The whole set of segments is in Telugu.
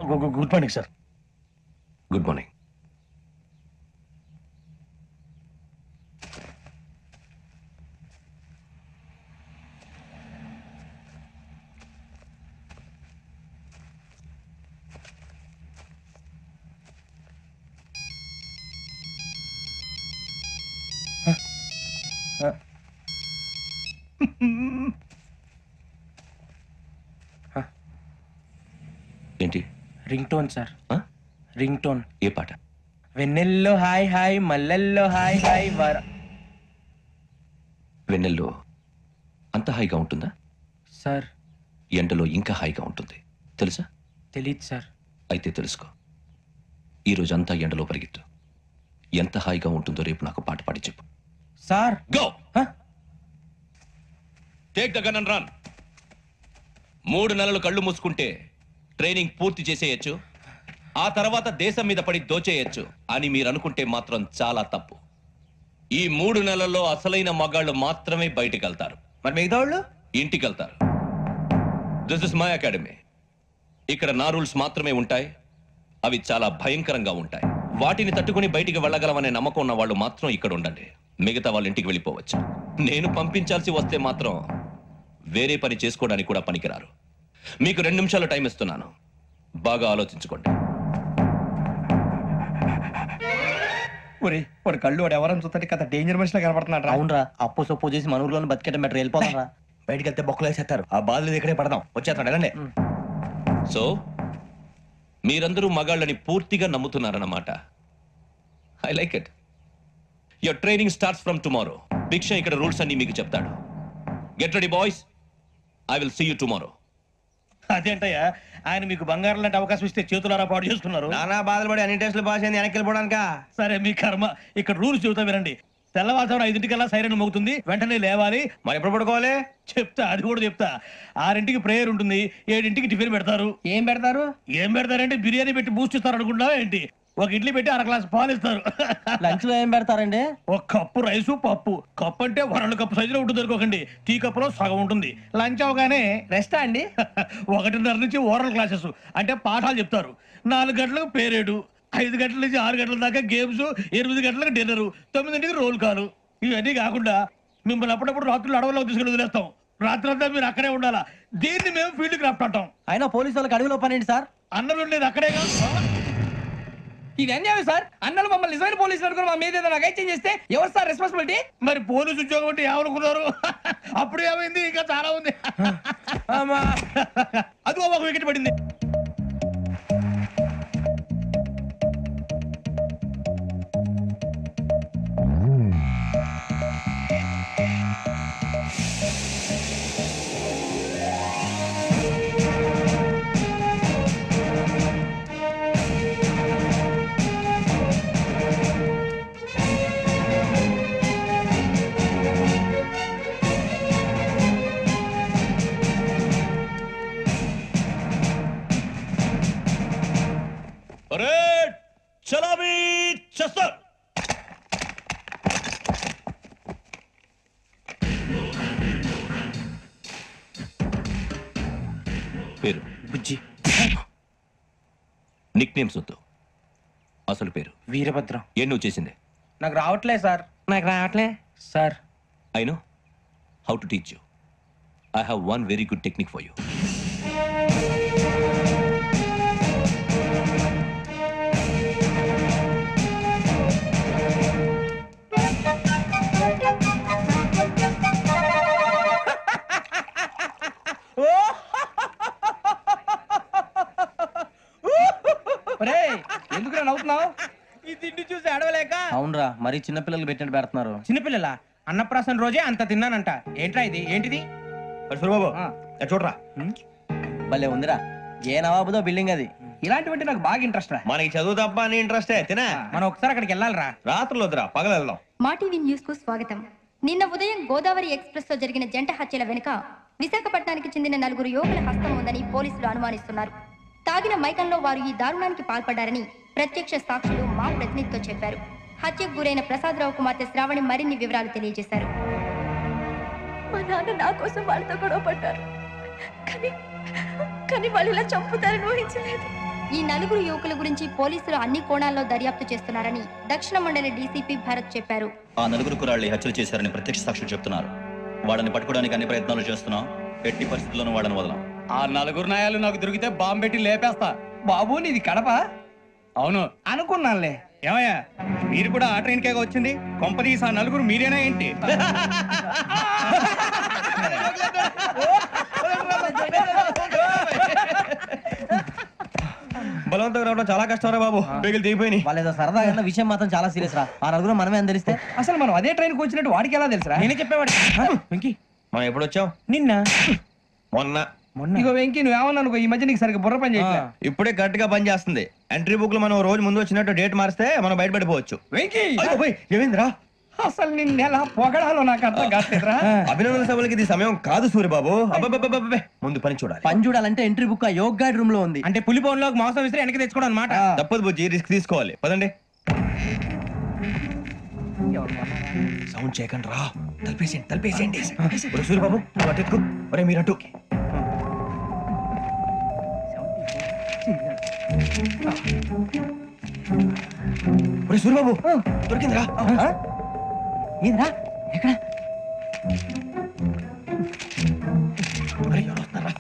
Good morning sir. Good morning. ఏంటి? Ring tone sir. Ring tone. ఏ పాట? వెన్నెల్లో హాయ్ హాయ్ మల్లెల్లో హాయ్ హాయ్ వర. వెన్నెల్లో అంత హాయిగా ఉంటుందా సార్? ఎండలో ఇంకా హాయిగా ఉంటుంది తెలుసా? తెలీదు సార్. అయితే తెలుసుకో. ఈరోజు అంతా ఎండలో పరిగెత్తు. ఎంత హాయిగా ఉంటుందో రేపు నాకు పాట పాడి చెప్పు. Sir go. Take the gun and run. 3 నెలలు కళ్ళు మూసుకుంటే ట్రైనింగ్ పూర్తి చేసేయచ్చు, ఆ తర్వాత దేశం మీద పడి దోచేయచ్చు అని మీరు అనుకుంటే మాత్రం చాలా తప్పు. ఈ 3 నెలల్లో అసలైన మగాళ్ళు మాత్రమే బయటికి వెళ్తారు. మరి మిగతా వాళ్ళు ఇంటికి వెళ్తారు. This is my academy. ఇక్కడ నా రూల్స్ మాత్రమే ఉంటాయి. అవి చాలా భయంకరంగా ఉంటాయి. వాటిని తట్టుకుని బయటికి వెళ్ళగలమనే నమ్మకం ఉన్న వాళ్ళు మాత్రం ఇక్కడ ఉండండి. మిగతా వాళ్ళు ఇంటికి వెళ్ళిపోవచ్చు. నేను పంపించాల్సి వస్తే మాత్రం వేరే పని చేసుకోవడానికి కూడా పనికిరారు. మీకు 2 నిమిషాలు టైం ఇస్తున్నాను. బాగా ఆలోచించుకోండి. వాడు కళ్ళు వాడు ఎవరైనా చూస్తే కదా డేంజర్ మనిషిలో కనపడుతున్నాడు. అవునరా, అప్పు సొప్పు చేసి మన ఊర్లో బతికేట మెట్రో వెళ్ళిపోతారా? బయటికి వెళ్తే బొక్కలు వేసేస్తారు. ఆ బాధలు ఇక్కడే పడదాం. వచ్చేస్తాడు వెళ్ళండి. సో మీరందరూ మగాళ్ళని పూర్తిగా నమ్ముతున్నారన్నమాట. I like it. Your training starts from tomorrow. Bhiksha ఇక్కడ రూల్స్ అన్ని మీకు చెప్తాడు. Get ready boys. I will see you tomorrow. అదేంటయ్యా, ఆయన మీకు బంగారం లాంటి అవకాశం ఇస్తే చేతులారా పాటు చేసుకున్నారు. నానా బాధలు పడి అన్ని టెస్టులు పాస్ అయింది, వెనక్కి వెళ్ళిపోవడానికా? సరే మీ కర్మ. ఇక్కడ రూల్స్ చెబుతా వినండి. తెల్లవారుజామున 5 సైరన్ మోగుతుంది, వెంటనే లేవాలి. మరి ఎప్పుడు పడుకోవాలి? చెప్తా, అది కూడా చెప్తా. 6 ప్రేయర్ ఉంటుంది, 7 టిఫిన్ పెడతారు. ఏం పెడతారు? ఏం పెడతారంటే బిర్యానీ పెట్టి బూస్ట్ ఇస్తారు అనుకుంటున్నావా ఏంటి? ఒక ఇడ్లీ పెట్టి 1 గ్లాస్ పాలు ఇస్తారు. లంచ్ లో ఏం పెడతారండి? 1 కప్పు రైసు పప్పు. కప్పు అంటే 2 కప్పు సైజులో ఉంటుంది అనుకోకండి. టీ కప్పులో సగం ఉంటుంది. లంచ్ అవగానే రెస్టా అండి? 1:30 నుంచి ఓరల్ క్లాసెస్ అంటే పాఠాలు చెప్తారు. 4 గంటలకు పేరేడు, 5 గంటల నుంచి 6 గంటల దాకా గేమ్స్, 8 గంటలకు డిన్నర్, 9 రోల్ కాలు. ఇవన్నీ కాకుండా మిమ్మల్ని అప్పుడప్పుడు రాత్రులు అడవుల్లో తీసుకుని వదిలేస్తాం. రాత్రంతా మీరు అక్కడే ఉండాలా. దీన్ని మేము ఫీల్డ్ క్రాఫ్ట్ అంటాం. అయినా పోలీసు వాళ్ళకి అడవిలో పని ఏంటి సార్? అన్నం ఉండేది అక్కడే కాదు. ఇది అన్యాయం సార్. అన్నలు మమ్మల్ని నిజమైన పోలీసులు అనుకుని మా మీద ఏదైనా అగైత్యం చేస్తే ఎవరు సార్ రెస్పాన్సిబిలిటీ? మరి పోలీసు ఉద్యోగం అంటే ఏమనుకున్నారు? అప్పుడు ఏమైంది? ఇంకా చాలా ఉంది. అదిగో 1 వికెట్ పడింది. చలామీ చేస్తారు. పేరు బుజ్జి. నిక్ నేమ్స్ వద్దు. అసలు పేరు? వీరభద్రం. ఏం నువ్వు చేసింది? నాకు రావట్లే సార్. నాకు రావట్లే sir. I know how to teach you. I have 1 very good technique for you. ఎందుకు నవ్వుతున్నావు? ఈ తిండి చూసి అడవలేక. అవునరా, మరి చిన్నపిల్లలు పెట్టినట్టు పెడుతున్నారు. చిన్నపిల్లల అన్నప్రాసన రోజే అంత తిన్నానంట. ఏంట్రా ఇది? ఏంటిది? బాబు చూడరా, భలే ఉందిరా. ఏ నవాబుదో బిల్డింగ్ అది. ఇలాంటివంటే నాకు బాగా ఇంట్రెస్ట్ రా. మనకి చదువు తప్ప అని ఇంట్రెస్టే. తినా మనం ఒకసారి అక్కడికి వెళ్ళాలిరా. రాత్రులు వద్దురా, పగలు వెళ్దాం. మా టీవీ న్యూస్ కు స్వాగతం. నిన్న ఉదయం గోదావరి ఎక్స్ప్రెస్ లో జరిగిన జంట హత్యల వెనుక విశాఖపట్నానికి చెందిన 4 యువకుల హస్తం ఉందని పోలీసులు అనుమానిస్తున్నారు. తాగిన మైకంలో వారు ఈ దారుణానికి పాల్పడ్డారని ప్రత్యక్ష సాక్షులు మా ప్రతినిధితో చెప్పారు. హత్యకు గురైన ప్రసాదరావు కుమార్తె శ్రావణి మరిన్ని వివరాలు తెలియజేశారు. మా నాన్న నా కోసం వాళ్ళతో గొడవ పడ్డారు, కానీ వాళ్ళు ఇలా చంపుతారని ఊహించలేదు. ఈ నలుగురు యువకుల గురించి పోలీసులు అన్ని కోణాల్లో దర్యాప్తు చేస్తున్నారని దక్షిణ మండలి డీసీపీ భరత్ చెప్పారు. ఆ నలుగురు కురాళ్ళు హత్యలు చేశారని ప్రత్యక్ష సాక్షులు చెప్తున్నారు. వాళ్ళని పట్టుకోవడానికి అన్ని ప్రయత్నాలు చేస్తున్నాం. ఎట్టి పరిస్థితుల్లోనూ వాళ్ళని వదలం. ఆ నలుగురు నాయాలు నాకు దొరికితే బాంబు పెట్టి లేపేస్తా. బాబు నీది కడప? అవును అనుకున్నానులే. ఏమయ్యా మీరు కూడా ఆ ట్రైన్ కేగా వచ్చింది? కొంపదీసి ఆ నలుగురు మీరేనా ఏంటి? బలవంతంగా రావడం చాలా కష్టం బాబు. బేగులు దిగిపోయినాయి. వాళ్ళేదో సరదాగా విషయం మాత్రం చాలా సీరియస్ రా. ఆ నలుగురు మనమే అని తెలిస్తే అసలు మనం అదే ట్రైన్కి వచ్చినట్టు వాడికి ఎలా తెలుసురా? నేనే చెప్పేవాడి. వెంకీ మనం ఎప్పుడు వచ్చాం? నిన్న మొన్న. ఇగో వెంకీ నువ్వేమన్నా అనుకో, ఈ మధ్య నీకు సరిగ్గా బుర్ర పని చేయట్లేదు. ఇప్పుడే కరెక్ట్ గా పని చేస్తుంది. ఎంట్రీ బుక్ లో మనం రోజు ముందు వచ్చినట్టు డేట్ మారిస్తే మనం బయటపడిపోవచ్చు. వెంకీ ఏమైందిరా? అసలు నిన్న ఎలా పొగడాలో నాకు అర్థం కాట్లేదురా. అభినందన సభలకి ఇది సమయం కాదు సూర్యబాబు. అబ్బబ్బబ్బబ్బబ్బే, ముందు పని చూడాలి. పని చూడాలంటే ఎంట్రీ బుక్ ఆ యోగ్ గైడ్ రూమ్ లో ఉంది. అంటే పులి బోన్లోకి మాంసం విసిరి వెనక్కి తెచ్చుకోవడం అనమాట. తప్పదు బుజ్జి, రిస్క్ తీసుకోవాలి. పదండి. సౌండ్ చేయకండి రా. తలపేసేయండి. సూర్యబాబు నువ్వు అటు ఎత్తుకో. ఒరే మీరు అటు. ఒరే సూర్యబాబు దొరికిందిరా. ఏంద్రా ఎక్కడ? ఒరే, ఎవరు వస్తున్నారా?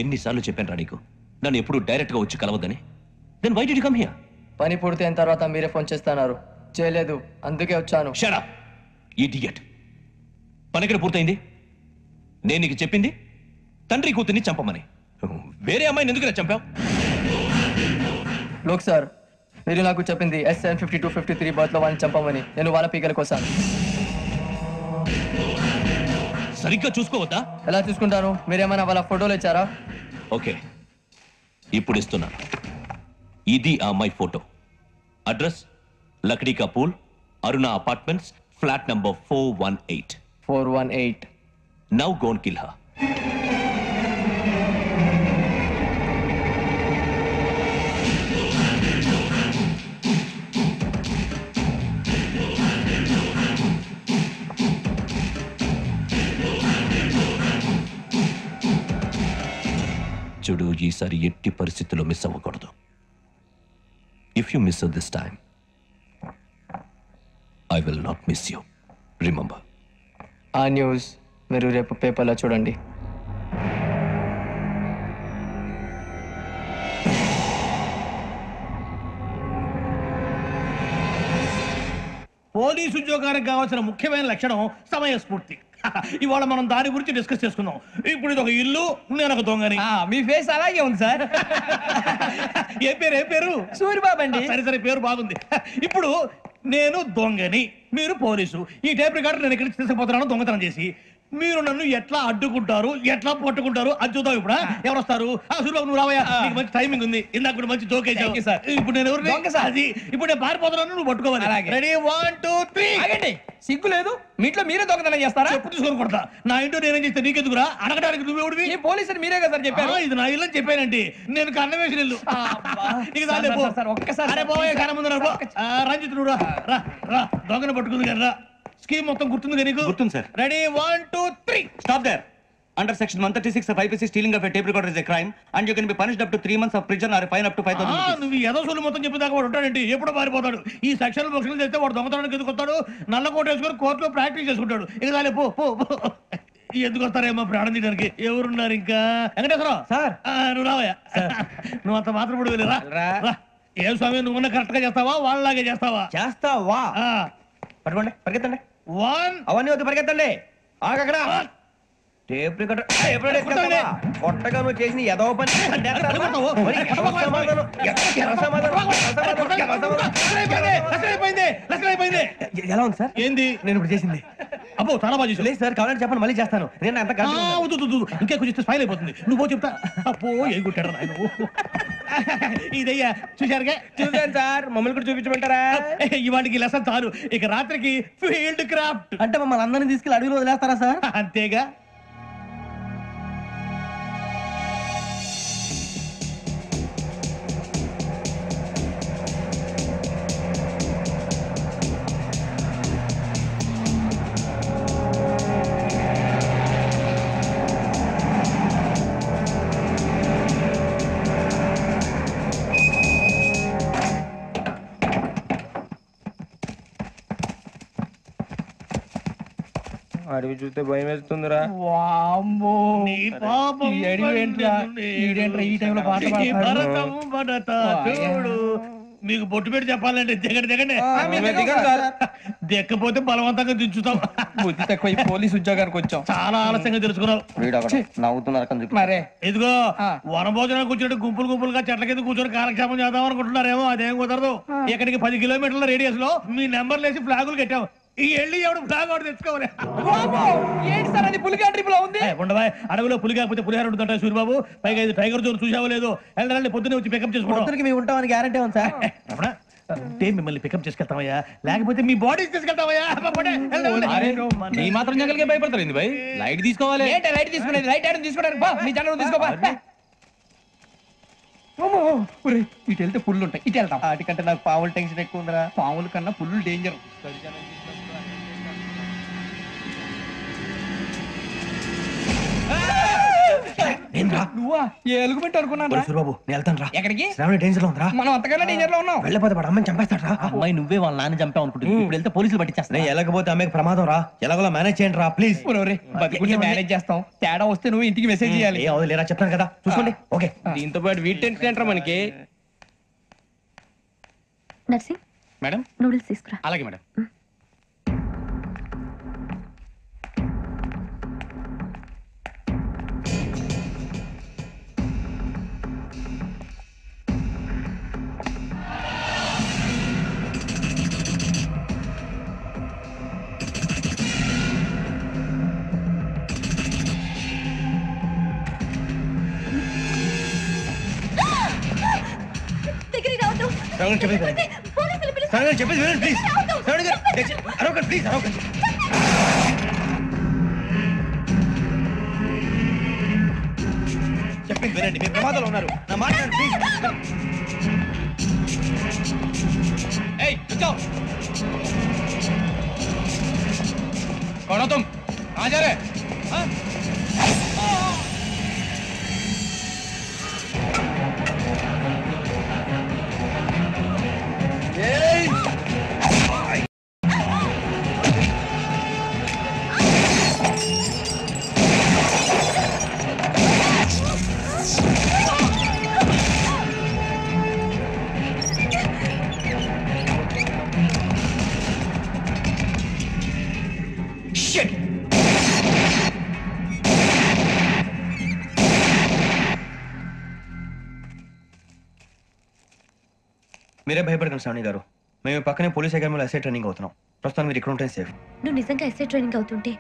ఎన్నిసార్లు చెప్పాను రా నీకు నన్ను ఎప్పుడు డైరెక్ట్ గా వచ్చి కలవద్దని? Then why did you come here? పని పూర్తయిన తర్వాత మీరే ఫోన్ చేస్తున్నారు. చేయలేదు, అందుకే వచ్చాను. Shut up idiot. పని ఎక్కడ పూర్తయింది? నేను నీకు చెప్పింది తండ్రి కూతుర్ని చంపమని. వేరే అమ్మాయిని ఎందుకు చంపావు? లోక్ సార్, మీరు నాకు చెప్పింది SN 5253 బర్త్ లో వాళ్ళని చంపమని. నేను వాళ్ళ పీకల కోసం. సరిగ్గా చూసుకోవద్దా? ఎలా చూసుకుంటాను? మీరేమైనా వాళ్ళ ఫోటోలు ఇచ్చారా? ఓకే, ఇప్పుడు ఇస్తున్నాను. ఇది ఆ అమ్మాయి ఫోటో. అడ్రస్ లక్డీ కా pool, Aruna apartments, flat number 418. 418. Now go and kill her. చూడు, ఈసారి ఎట్టి పరిస్థితుల్లో మిస్ అవ్వకూడదు. If you miss this time I will not miss you. Remember. ఆ న్యూస్ మీరు రేపు పేపర్లో చూడండి. పోలీసు ఉద్యోగానికి కావాల్సిన ముఖ్యమైన లక్షణం సమయస్ఫూర్తి. ఇవాళ మనం దాని గురించి డిస్కస్ చేసుకుందాం. ఇప్పుడు ఇది ఒక ఇల్లు, నేను ఒక దొంగని. మీ ఫేస్ అలాగే ఉంది సార్. ఏ పేరు? సూర్యబాబు అండి. సరే పేరు బాగుంది. ఇప్పుడు నేను దొంగని, మీరు పోలీసు. ఈ టైప్ రికార్డు నేను ఎక్కడికి తీసుకుపోతున్నాను దొంగతనం చేసి. మీరు నన్ను ఎట్లా అడ్డుకుంటారు, ఎట్లా పట్టుకుంటారు అది చూద్దాం. ఇప్పుడు ఎవరు వస్తారు? సూర్యబాబు నువ్వు రావయ్యా, నీకు మంచి టైమింగ్ ఉంది. ఇందాక కూడా మంచి జోక్ వేసావు. ఇప్పుడు నేను ఎవరు? ఇప్పుడు నేను పారిపోతున్నాను, నువ్వు పట్టుకోవాలి. రెడీ 1 2 3. ఆగండి, సిగ్గు లేదు? మీ ఇంట్లో మీరే దొంగతనం చేస్తారా? ఎప్పుడు తీసుకొని కొడతా. నా ఇంట్లో నేనేం చేస్తే నీకెందుకురా? అడగడానికి నువ్వెవడివి? ఈ పోలీసులు మీరే కదా సార్ చెప్పారు. ఇది నా ఇల్లు అని చెప్పానండి. నేను కన్న వేసిన ఇల్లు. ఒక్కసారి రంజిత్ నువ్వు రా, దొంగను పట్టుకుంది కదా. స్కీమ్ మొత్తం గుర్తుంది కదా నీకు? గుర్తుంది sir. Ready 1 2 3. Stop there. Under section 136 of IPC, stealing of a tape recorder is a crime and you can be punished up to 3 months of prison or a fine up to 5,000 rupees. నువ్వు ఏదో సొల్లు మొత్తం చెప్పేదాకా వాడు ఉంటాడండి. ఎప్పుడు పారిపోతాడు? ఈ సెక్షన్ బుక్స్లు చేస్తే వాడు దొంగతనానికి ఎందుకు వస్తాడు? నల్ల కోట వేసుకొని కోర్టులో ప్రాక్టీస్ చేసుకుంటాడు. ఇక చాలే పో. ఎందుకు వస్తారేమో ప్రాణం తీయడానికి. ఎవరున్నారు ఇంకా? వెంకటేశ్వరరావు సార్. నువ్వు రావయ్యా. నువ్వు అంత మాత్రం ఇప్పుడు వెళ్ళి రా. ఏ స్వామి, నువ్వు కరెక్ట్ గా చేస్తావా వాళ్ళలాగే చేస్తావా? చేస్తావా? పట్టుకోండి, పరిగెత్తండి. 1 అవన్నీ వద్దు, పరిగెత్తండి. ఆగక్కడ టేప్ రికార్డర్ కొట్టగా నువ్వు చేసిన ఏదో పని. ఎలా ఉంది సార్? ఏంది నేను ఇప్పుడు చేసింది? అబ్బో చాలా బాగా చేసావు. లేదు సార్, కావాలంటే చెప్పండి, మళ్ళీ చేస్తాను. నేను అంత ఇంకా కొంచెం స్మైల్ అయిపోతుంది. నువ్వు చెప్తా. అబ్బో ఏ కొట్టాడు. ఇదయ్యా చూశారుగా. చూసాను సార్, మమ్మల్ని కూడా చూపించమంటారా? ఇవాటికి లెసన్ చాలు, ఇక రాత్రికి ఫీల్డ్ క్రాఫ్ట్. అంటే మమ్మల్ని అందరినీ తీసుకెళ్ళి అడుగులు వదిలేస్తారా సార్? అంతేగా. అడవి చూస్తే భయం వేస్తుందిరా. నీ పాపం ఈ అడవి ఏంట్రా? ఈడేంట్రా ఈ టైంలో పాట ఈ పాడుతున్నాడు? భరతం భరత చూడు. మీకు బొట్టు పెట్టి చెప్పాలంటే దిగండి దిగండి. దిక్కపోతే బలవంతంగా దించుతాం. బుద్ధి తక్కువ, ఈ పోలీస్ ఉద్యోగానికి వచ్చాం. చాలా ఆలస్యంగా తెలుసుకున్నావు. నవ్వుతున్నారు మరే ఇదిగో వనభోజనం కూర్చొని గుంపులు గుంపులుగా చెట్ల కింద కూర్చొని కాలక్షేపం చేద్దాం అనుకుంటున్నారేమో. అదేం కుదరదు. ఇక్కడికి 10 కిలోమీటర్ల రేడియస్ లో మీ నెంబర్లు వేసి ఫ్లాగులు కట్టాం. ఈ ఎళ్ళి ఎవడు ఫ్లాగ్ ఒకటి తెచ్చుకోవాలి. ఏంటి సార్ అది పులిగా ట్రిప్ ఉంది? ఉండవా, అడవిలో పులి కాకపోతే పులిహార ఉంటుంటాయి సూరిబాబు. పైగా ఇది టైగర్ జోన్ చూసావో లేదో. వెళ్ళాలి, పొద్దున్నే వచ్చి పికప్ చేసుకుంటాం. పొద్దునకి మేము ఉంటామని గ్యారంటీ ఉంది సార్. అంటే మిమ్మల్ని పికప్ చేసుకెళ్తామయ్యా, లేకపోతే మీ బాడీ తీసుకెళ్తామయ్యా. ఈ మాత్రం జంగల్కే భయపడతారు భయ్. లైట్ తీసుకోవాలి. ఏంటి లైట్ తీసుకునేది? లైట్ ఆడని తీసుకోవడానికి మీ జంగల్ తీసుకోవా. ఇటు వెళ్తే పుల్లు ఉంటాయి, ఇటు వెళ్తాం. వాటికంటే నాకు పావులు టెన్షన్ ఎక్కువ ఉందిరా. పాముల కన్నా పుల్లు డేంజర్. నువ్వా? ఏ ఎలుగుబెట్టి అనుకున్నాను. సూరిబాబు నేను వెళ్తాను రా. ఎక్కడికి? శ్రావణి డేంజర్ లో ఉందిరా. మనం అంతకన్నా డేంజర్ లో ఉన్నాం. వెళ్ళపోతే వాడు అమ్మని చంపేస్తాడు రా. అమ్మాయి నువ్వే వాళ్ళ నాన్న చంపావు అనుకుంటుంది. ఇప్పుడు వెళ్తే పోలీసులు పట్టించేస్తా. నేను వెళ్ళకపోతే అమ్మాయికి ప్రమాదం రా. ఎలాగోలా మేనేజ్ చేయండి రా ప్లీజ్. బతికుంటే మేనేజ్ చేస్తాం. తేడా వస్తే నువ్వు ఇంటికి మెసేజ్ చేయాలి. ఏ అవదు లేరా, చెప్తాను కదా చూసుకోండి. ఓకే. దీంతో పాటు వీటి టెన్షన్ ఏంట్రా మనకి. నర్సింగ్ మేడం నూడిల్స్ తీసుకురా. అలాగే మేడం. దగ్గరికి రావద్దు. శ్రావణి చెప్పేది పోలీసులు పిలుస్తారు. శ్రావణి చెప్పేది వినండి ప్లీజ్. శ్రావణి గారు అరవకండి ప్లీజ్, అరవకండి. చెప్పింది వినండి, మీ ప్రమాదంలో ఉన్నారు. నా మాట వినండి ప్లీజ్. ఏయ్ रुको कौन हो तुम? कहाँ जा रहे? हाँ? మీరే భయపడకండి శ్రావణి గారు. మేము పక్కనే పోలీస్ అకాడమీలో ఎస్ఐ ట్రైనింగ్ అవుతున్నాం. ప్రస్తుతం మీరు ఇక్కడ ఉంటే సేఫ్. నువ్వు నిజంగా ఎస్ఐ ట్రైనింగ్ అవుతుంటే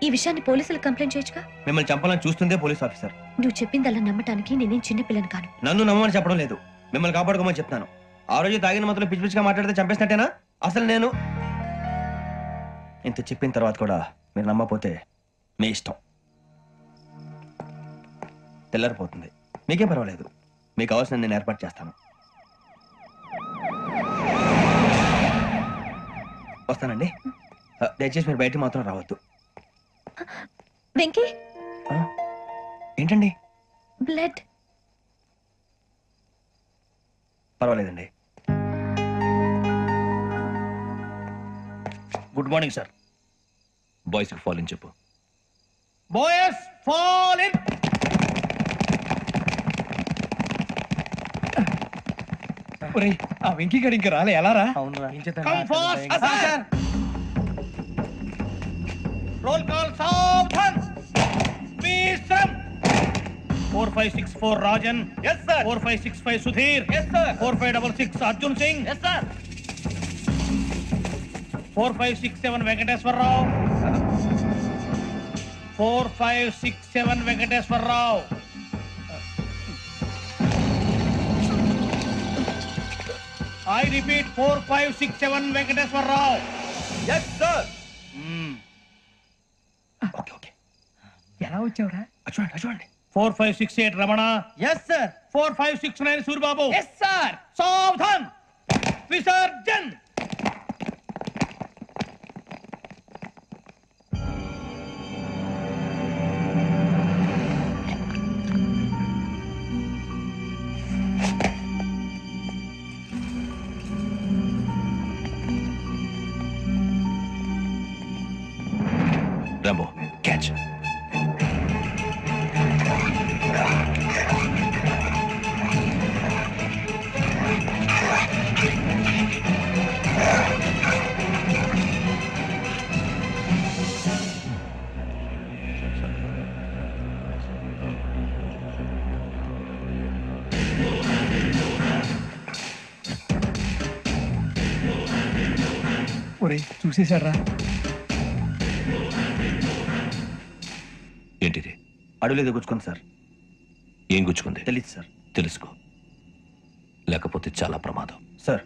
ఈ విషయాన్ని పోలీసులకు కంప్లైంట్ చేయొచ్చుగా. మిమ్మల్ని చంపాలని చూస్తుందే పోలీస్ ఆఫీసర్. నువ్వు చెప్పిందల్లా నమ్మటానికి నేనేం చిన్నపిల్లని కాను. నన్ను నమ్మమని చెప్పడం లేదు, మిమ్మల్ని కాపాడుకోమని చెప్తాను. ఆ రోజు తాగిన మొత్తం పిచ్చి పిచ్చిగా మాట్లాడితే చంపేసినట్టేనా? అసలు నేను ఇంత చెప్పిన తర్వాత కూడా మీరు నమ్మకపోతే మీ ఇష్టం. తెల్లారిపోతుంది, మీకేం పర్వాలేదు. మీకు కావాల్సిన నేను ఏర్పాటు చేస్తాను. వస్తానండి. దయచేసి మీరు బయట మాత్రం రావద్దు. వెంకీ, ఏంటండి? బ్లడ్. పర్వాలేదండి. Good morning sir. బాయ్స్ కి ఫాల్ ఇన్ చెప్పు. Boys fall in. ఆ వెంకీ గడి ఇంకా రాలే, ఎలా రా? అవునురా. Come fast sir. Roll call సావధాన్. విశ్రమ్. 4564 Rajan. yes sir. 4565 Sudheer. yes sir. 4566 Arjun Singh. yes sir. 4567 Venkateswararao. 4567 Venkateswararao. I repeat 4, 5, 6, 7 Venkateswararao. Yes sir. Okay okay ఎలా వచ్చావురా? చూడండి చూడండి. 4, 5, 6, 8 Ramana. Yes sir. 4, 5, 6, 9 Suribabu. Yes sir. సావధాన్ విసర్జన్. Rambo catch. ఒరే చూసేశాడ్రా. ఏంటిది? అడుగులేదు గుచ్చుకోండి సార్. ఏం గుచ్చుకుంది? తెలీదు సార్. తెలుసుకో, లేకపోతే చాలా ప్రమాదం. సార్